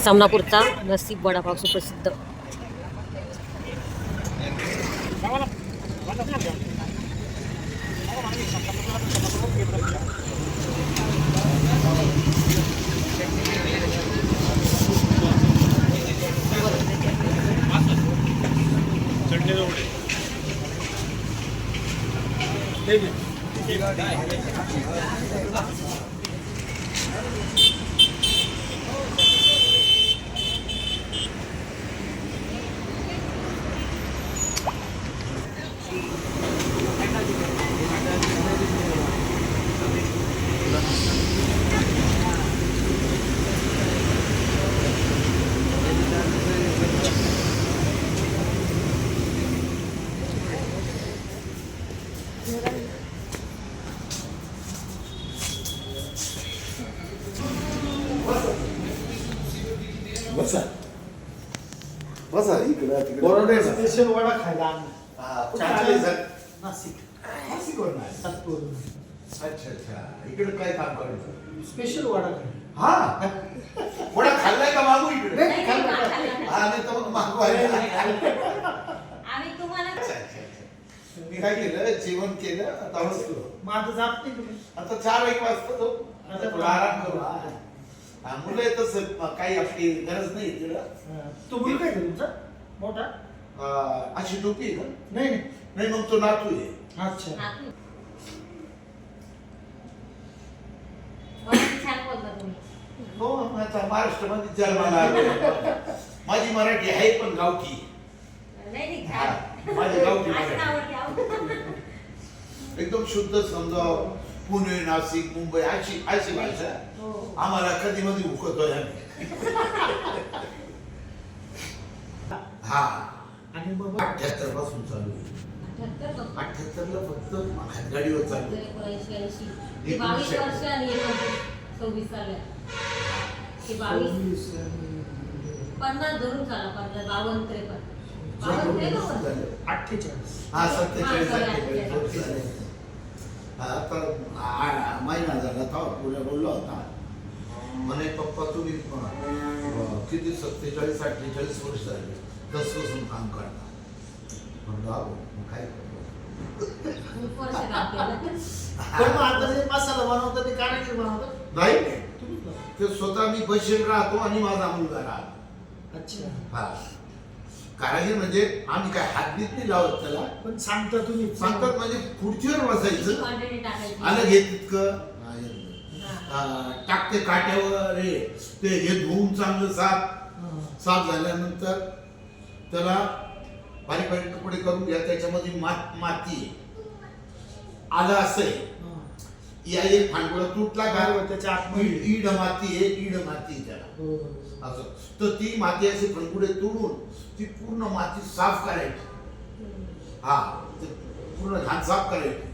सामनापूरचा नसीब वडापाव सुप्रसिद्ध. बसा बसा इकडं तिकडे बरोबर स्पेशल वडा खायला नाशिक नाशिकवरून आहे. सातपूरवरून. अच्छा अच्छा इकडे काय काम करायचं स्पेशल वडा खायला. हा वडा खाल्लाय का मागू इकडे नाही, खाल्ला, खाल्ला. हा नाही तर मग मागू आहे आम्ही तुम्हाला अच्छा, अच्छा, अच्छा. मी काय केलं जेवण केलं आता बसलो माझं जात नाही तुम्ही. आता 4-1 वाजता तो आता थोडा आराम करू हा मुलं आहे तसं काही आपली गरज नाही तिला तो मुलगा आहे का तुमचा मोठा? अशी टोपी आहे का नाही नाही. नाही मग तो नातू आहे अच्छा. छान बोलता तुम्ही. हो आता महाराष्ट्रामध्ये जन्माला आलो. माझी मराठी आहे पण गावठी नाही हा, माझी गावठी असं मराठी आवडते. एकदम शुद्ध समजा पुणे नाशिक मुंबई अशी अशी भाषा हो. आम्हाला कधी मध्ये उकळतोय आम्ही हा आणि मग 78 पासून चालू आहे 78 ला फक्त हातगाडीवर चालू आहे. 22 वर्ष आणि 26 साल. 22 50 धरून चाला 50 52 53 48. हा 47 हा, 48 झाले. आता महिना झाला था पुढे बोलला होता म्हणे पप्पा तुम्ही किती 47 48 वर्ष झाले तसपासून काम करता म्हणलं अहो मग काय करतो खूप वर्ष काम केलं. पण मग आता जे मसाला बनवतात ते कारागीर बनवतात. नाही तुम्ही बनवता. ते स्वतः मी बसेल राहतो आणि माझा मुलगा राहतो. अच्छा. हा कारागीर म्हणजे आम्ही काय हातबीत नाही लावत त्याला पण सांगता तुम्ही सांगतात म्हणजे खुर्चीवर बसायचं क्वांटिटी टाकायची. आलं घे तितकं टाकते काट्यावर ते हे धुवून चांगलं साफ झाल्यानंतर त्याला बारीक बारीक तुकडे करून घ्या त्याच्यामध्ये माती आहे. आलं असं या एक फांडगोळा तुटला का त्याच्या आतमध्ये ईड माती आहे ईड माती आहे त्याला असं तर ती माती असे फणकुडे तोडून ती पूर्ण माती साफ करायची. हा ते पूर्ण घाण साफ करायची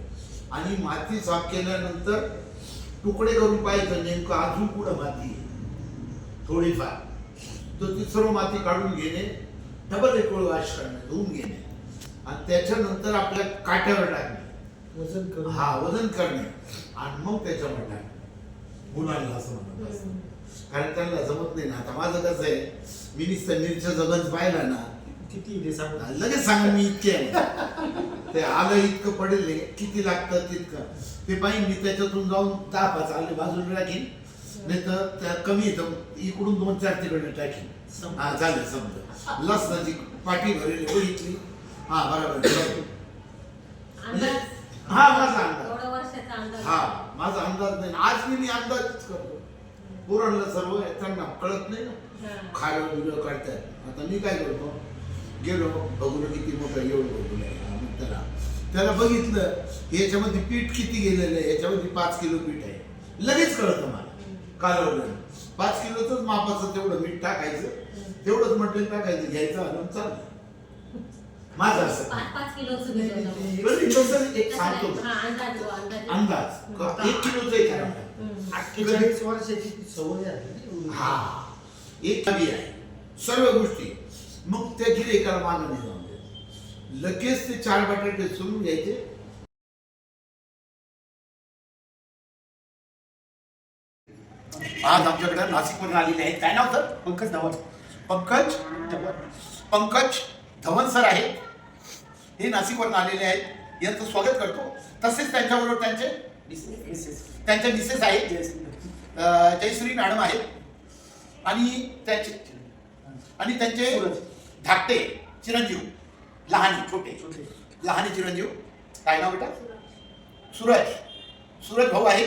आणि माती साफ केल्यानंतर तुकडे करून पाहायचं नेमकं अजून पुढं माती आहे थोडीफार तर ती सर्व माती काढून घेणे डबल एक वेळ वॉश करणे धुवून घेणे आणि त्याच्यानंतर आपल्या काट्यावर टाकणे वजन करून. हा वजन करणे आणि मग त्याच्यावर टाकणे मुलांना असं म्हणतात कारण त्यांना जमत नाही ना. आता माझं कसं आहे मी नुसतं मिरच्या जगंज पाहिला ना किती ते सांगा. लगेच सांगा मी इतके आहे ते आलं इतकं पडेल किती लागतं तितकं ते पाहिजे मी त्याच्यातून जाऊन 10-5 आले बाजूला टाकीन नाही तर त्या कमी येतं इकडून 2-4 तिकडे टाकीन. हा चालेल समजा लसणाची पाठी भरली बघितली हा बरोबर अंदाज हा माझा अंदाज एवढं वर्षाचा अंदाज. हा माझा अंदाज नाही आज मी अंदाजच करतो पोरांना सर्व त्यांना कळत नाही ना खायला व्हिडिओ काढतात. आता मी काय करतो गेलो बघून किती मोठं एवढं बघून त्याला त्याला बघितलं याच्यामध्ये पीठ किती गेलेलं आहे याच्यामध्ये 5 किलो पीठ आहे लगेच कळतं मला कालवलं 5 किलोचंच मापाचं तेवढं मीठ टाकायचं तेवढंच मटेरियल टाकायचं घ्यायचं आणि चालतं माझं असं 5 किलोचं घेतलं. बरं, तसं एक सांगतो हा, अंदाज अंदाज 1 किलोचं एक आहे. 48 वर्षाची ती सवय आहे. हा एक कमी आहे सर्व गोष्टी मग त्या गिऱ्हाईकाला मागं नाही जाऊन द्यायचं. लगेच ते 4 बटाटे सोडून घ्यायचे आज आमच्याकडे नाशिकमधून आलेले आहेत. काय नाव तर? पंकज धावत पंकज पंकज धवन सर आहेत. हे नाशिकवरून आलेले आहेत. यांचं स्वागत करतो. तसेच त्यांच्याबरोबर त्यांच्या मिसेस आहेत, जयश्री मॅडम आहेत आणि त्यांचे धाकटे चिरंजीव, छोटे लहाने चिरंजीव. काय नाव बेटा? सूरज भाऊ आहे.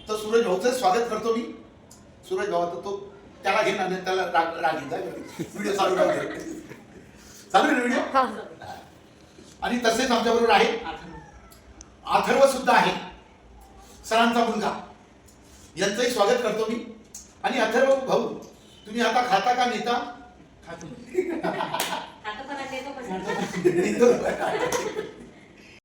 तर सूरज भाऊचं स्वागत करतो मी. सूरज भाऊ तो त्याला घेणार नाही, त्याला राग व्हिडिओ चालू राहू ना व्हिडिओ. आणि तसेच आमच्याबरोबर आहे अथर्व सुद्धा आहे, सरांचा मुलगा. यांचंही स्वागत करतो मी. आणि अथर्व भाऊ, तुम्ही आता खाता का नेता? आता पण देतो